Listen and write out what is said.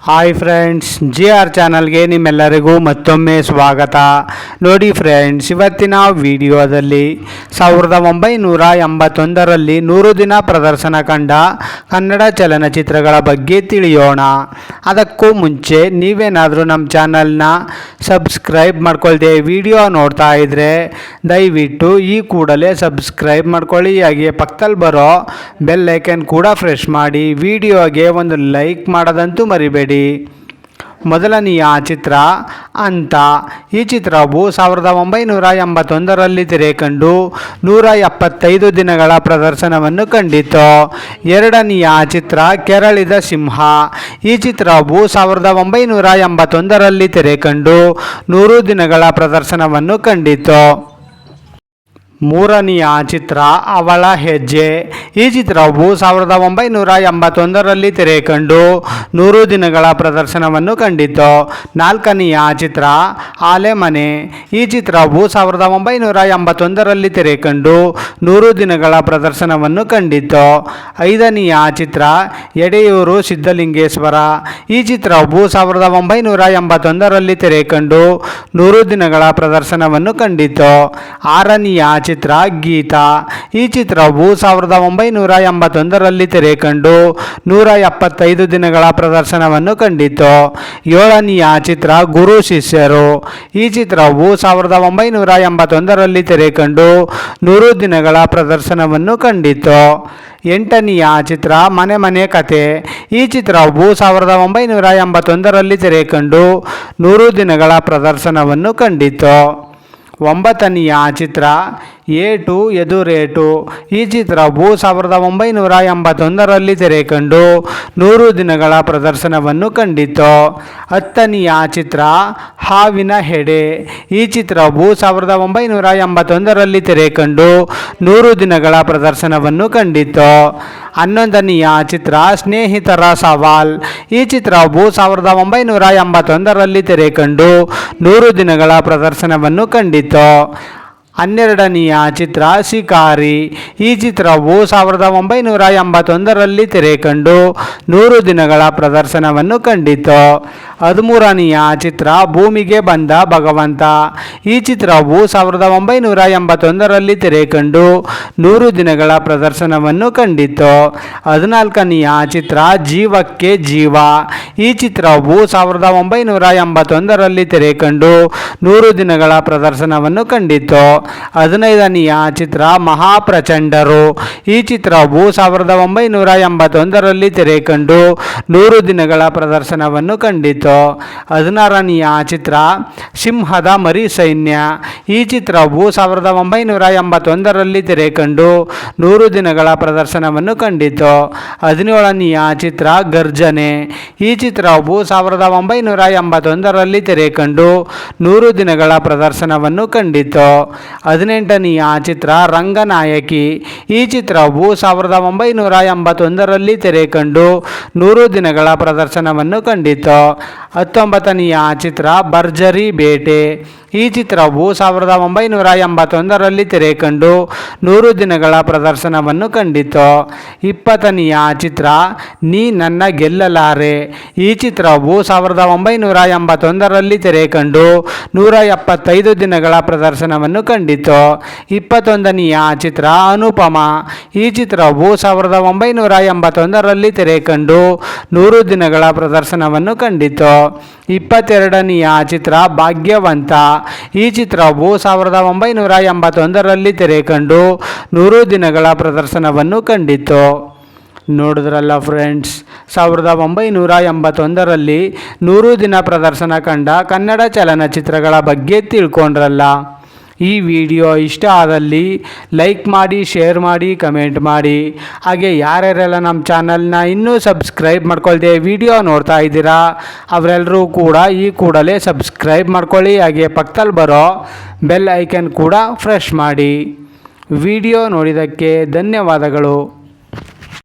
Hi friends, GR ಚಾನಲ್ಗೆ ನಿಮ್ಮೆಲ್ಲರಿಗೂ ಮತ್ತೊಮ್ಮೆ ಸ್ವಾಗತ. ನೋಡಿ ಫ್ರೆಂಡ್ಸ್, ಇವತ್ತಿನ ವಿಡಿಯೋದಲ್ಲಿ 1981ರಲ್ಲಿ 100 ದಿನ ಪ್ರದರ್ಶನ ಕಂಡ ಕನ್ನಡ ಚಲನಚಿತ್ರಗಳ ಬಗ್ಗೆ ತಿಳಿಯೋಣ. ಅದಕ್ಕೂ ಮುಂಚೆ ನೀವೇನಾದರೂ ನಮ್ಮ ಚಾನಲ್ನ ಸಬ್ಸ್ಕ್ರೈಬ್ ಮಾಡ್ಕೊಳ್ದೆ ವಿಡಿಯೋ ನೋಡ್ತಾ ಇದ್ದರೆ ದಯವಿಟ್ಟು ಈ ಕೂಡಲೇ ಸಬ್ಸ್ಕ್ರೈಬ್ ಮಾಡ್ಕೊಳ್ಳಿ. ಹಾಗೆ ಪಕ್ಕದಲ್ಲಿ ಬರೋ ಬೆಲ್ ಐಕನ್ ಕೂಡ ಪ್ರೆಸ್ ಮಾಡಿ. ವಿಡಿಯೋಗೆ ಒಂದು ಲೈಕ್ ಮಾಡೋದಂತೂ ಮರಿಬೇಡಿ. ಮೊದಲನೆಯ ಚಿತ್ರ ಅಂತ. ಈ ಚಿತ್ರವು 1981ರಲ್ಲಿ ತೆರೆಕಂಡು 175 ದಿನಗಳ ಪ್ರದರ್ಶನವನ್ನು ಕಂಡಿತು. ಎರಡನೆಯ ಚಿತ್ರ ಕೆರಳಿದ ಸಿಂಹ. ಈ ಚಿತ್ರವು 1981ರಲ್ಲಿ ತೆರೆಕಂಡು 100 ದಿನಗಳ ಪ್ರದರ್ಶನವನ್ನು ಕಂಡಿತು. ಮೂರನೆಯ ಚಿತ್ರ ಅವಳ ಹೆಜ್ಜೆ. ಈ ಚಿತ್ರವು 1981ರಲ್ಲಿ ತೆರೆಕಂಡು 100 ದಿನಗಳ ಪ್ರದರ್ಶನವನ್ನು ಕಂಡಿತು. ನಾಲ್ಕನೆಯ ಚಿತ್ರ ಆಲೆಮನೆ. ಈ ಚಿತ್ರವು 1981ರಲ್ಲಿ ತೆರೆಕಂಡು 100 ದಿನಗಳ ಪ್ರದರ್ಶನವನ್ನು ಕಂಡಿತು. ಐದನೆಯ ಚಿತ್ರ ಎಡೆಯೂರು ಸಿದ್ಧಲಿಂಗೇಶ್ವರ. ಈ ಚಿತ್ರವು 1981ರಲ್ಲಿ ತೆರೆಕಂಡು 100 ದಿನಗಳ ಪ್ರದರ್ಶನವನ್ನು ಕಂಡಿತು. ಆರನೆಯ ಚಿತ್ರ ಗೀತಾ. ಈ ಚಿತ್ರವು 1981ರಲ್ಲಿ ತೆರೆಕಂಡು 175 ದಿನಗಳ ಪ್ರದರ್ಶನವನ್ನು ಕಂಡಿತು. ಏಳನೆಯ ಚಿತ್ರ ಗುರು ಶಿಷ್ಯರು. ಈ ಚಿತ್ರವು 1981ರಲ್ಲಿ ತೆರೆಕಂಡು 100 ದಿನಗಳ ಪ್ರದರ್ಶನವನ್ನು ಕಂಡಿತು. ಎಂಟನೆಯ ಚಿತ್ರ ಮನೆ ಮನೆ ಕತೆ. ಈ ಚಿತ್ರವು 1981ರಲ್ಲಿ ತೆರೆಕಂಡು 100 ದಿನಗಳ ಪ್ರದರ್ಶನವನ್ನು ಕಂಡಿತು. ಒಂಬತ್ತನೆಯ ಚಿತ್ರ ಏಟು ಎದುರೇಟು. ಈ ಚಿತ್ರವು 1981ರಲ್ಲಿ ತೆರೆಕಂಡು 100 ದಿನಗಳ ಪ್ರದರ್ಶನವನ್ನು ಕಂಡಿತು. ಹತ್ತನೆಯ ಚಿತ್ರ ಹಾವಿನ ಹೆಡೆ. ಈ ಚಿತ್ರವು 1981ರಲ್ಲಿ ತೆರೆಕಂಡು 100 ದಿನಗಳ ಪ್ರದರ್ಶನವನ್ನು ಕಂಡಿತು. ಹನ್ನೊಂದನೆಯ ಚಿತ್ರ ಸ್ನೇಹಿತರ ಸವಾಲ್. ಈ ಚಿತ್ರವು 1981ರಲ್ಲಿ ತೆರೆಕಂಡು 100 ದಿನಗಳ ಪ್ರದರ್ಶನವನ್ನು ಕಂಡಿತು. ಹನ್ನೆರಡನೆಯ ಚಿತ್ರ ಶಿಕಾರಿ. ಈ ಚಿತ್ರವು 1981ರಲ್ಲಿ ತೆರೆಕಂಡು 100 ದಿನಗಳ ಪ್ರದರ್ಶನವನ್ನು ಕಂಡಿತು. 13ನೆಯ ಚಿತ್ರ ಭೂಮಿಗೆ ಬಂದ ಭಗವಂತ. ಈ ಚಿತ್ರವು 1981ರಲ್ಲಿ ತೆರೆಕಂಡು 100 ದಿನಗಳ ಪ್ರದರ್ಶನವನ್ನು ಕಂಡಿತು. 14ನೆಯ ಚಿತ್ರ ಜೀವಕ್ಕೆ ಜೀವ. ಈ ಚಿತ್ರವು 1981ರಲ್ಲಿ ತೆರೆಕಂಡು 100 ದಿನಗಳ ಪ್ರದರ್ಶನವನ್ನು ಕಂಡಿತು. 15ನೆಯ ಚಿತ್ರ ಮಹಾಪ್ರಚಂಡರು. ಈ ಚಿತ್ರವು 1981ರಲ್ಲಿ ತೆರೆಕಂಡು 100 ದಿನಗಳ ಪ್ರದರ್ಶನವನ್ನು ಕಂಡಿತು. 16ನೆಯ ಚಿತ್ರ ಸಿಂಹದ ಮರಿ ಸೈನ್ಯ. ಈ ಚಿತ್ರವು 1981ರಲ್ಲಿ ತೆರೆಕಂಡು 100 ದಿನಗಳ ಪ್ರದರ್ಶನವನ್ನು ಕಂಡಿತು. 17ನೆಯ ಚಿತ್ರ ಗರ್ಜನೆ. ಈ ಚಿತ್ರವು 1981ರಲ್ಲಿ ತೆರೆಕಂಡು 100 ದಿನಗಳ ಪ್ರದರ್ಶನವನ್ನು ಕಂಡಿತು. 18ನೆಯ ಚಿತ್ರ ರಂಗನಾಯಕಿ. ಈ ಚಿತ್ರವು 1981ರಲ್ಲಿ ತೆರೆಕಂಡು 100 ದಿನಗಳ ಪ್ರದರ್ಶನವನ್ನು ಕಂಡಿತು. 19ನೆಯ ಚಿತ್ರ ಭರ್ಜರಿ ಬೇಟೆ. ಈ ಚಿತ್ರವು 1981ರಲ್ಲಿ ತೆರೆಕಂಡು 100 ದಿನಗಳ ಪ್ರದರ್ಶನವನ್ನು ಕಂಡಿತು. 20ನೆಯ ಚಿತ್ರ ನೀ ನನ್ನ ಗೆಲ್ಲಲಾರೆ. ಈ ಚಿತ್ರವು 1981ರಲ್ಲಿ ತೆರೆಕಂಡು 175 ದಿನಗಳ ಪ್ರದರ್ಶನವನ್ನು ಕಂಡಿತು. 21ನೆಯ ಚಿತ್ರ ಅನುಪಮ. ಈ ಚಿತ್ರವು 1981ರಲ್ಲಿ ತೆರೆಕಂಡು 100 ದಿನಗಳ ಪ್ರದರ್ಶನವನ್ನು ಕಂಡಿತು. 22ನೆಯ ಚಿತ್ರ ಭಾಗ್ಯವಂತ. ಈ ಚಿತ್ರವು 1981ರಲ್ಲಿ ತೆರೆಕಂಡು 100 ದಿನಗಳ ಪ್ರದರ್ಶನವನ್ನು ಕಂಡಿತು. ನೋಡಿದ್ರಲ್ಲ ಫ್ರೆಂಡ್ಸ್, 1981ರಲ್ಲಿ 100 ದಿನ ಪ್ರದರ್ಶನ ಕಂಡ ಕನ್ನಡ ಚಲನಚಿತ್ರಗಳ ಬಗ್ಗೆ ತಿಳ್ಕೊಂಡ್ರಲ್ಲ. ಈ ವಿಡಿಯೋ ಇಷ್ಟ ಆದಲ್ಲಿ ಲೈಕ್ ಮಾಡಿ, ಶೇರ್ ಮಾಡಿ, ಕಮೆಂಟ್ ಮಾಡಿ. ಹಾಗೆ ಯಾರ್ಯಾರೆಲ್ಲ ನಮ್ಮ ಚಾನಲ್ನ ಇನ್ನೂ ಸಬ್ಸ್ಕ್ರೈಬ್ ಮಾಡ್ಕೊಳ್ದೆ ವಿಡಿಯೋ ನೋಡ್ತಾ ಇದ್ದೀರಾ ಅವರೆಲ್ಲರೂ ಕೂಡ ಈ ಕೂಡಲೇ ಸಬ್ಸ್ಕ್ರೈಬ್ ಮಾಡ್ಕೊಳ್ಳಿ. ಹಾಗೆ ಪಕ್ಕದಲ್ಲಿ ಬರೋ ಬೆಲ್ ಐಕನ್ ಕೂಡ ಪ್ರೆಸ್ ಮಾಡಿ. ವಿಡಿಯೋ ನೋಡಿದ್ದಕ್ಕೆ ಧನ್ಯವಾದಗಳು.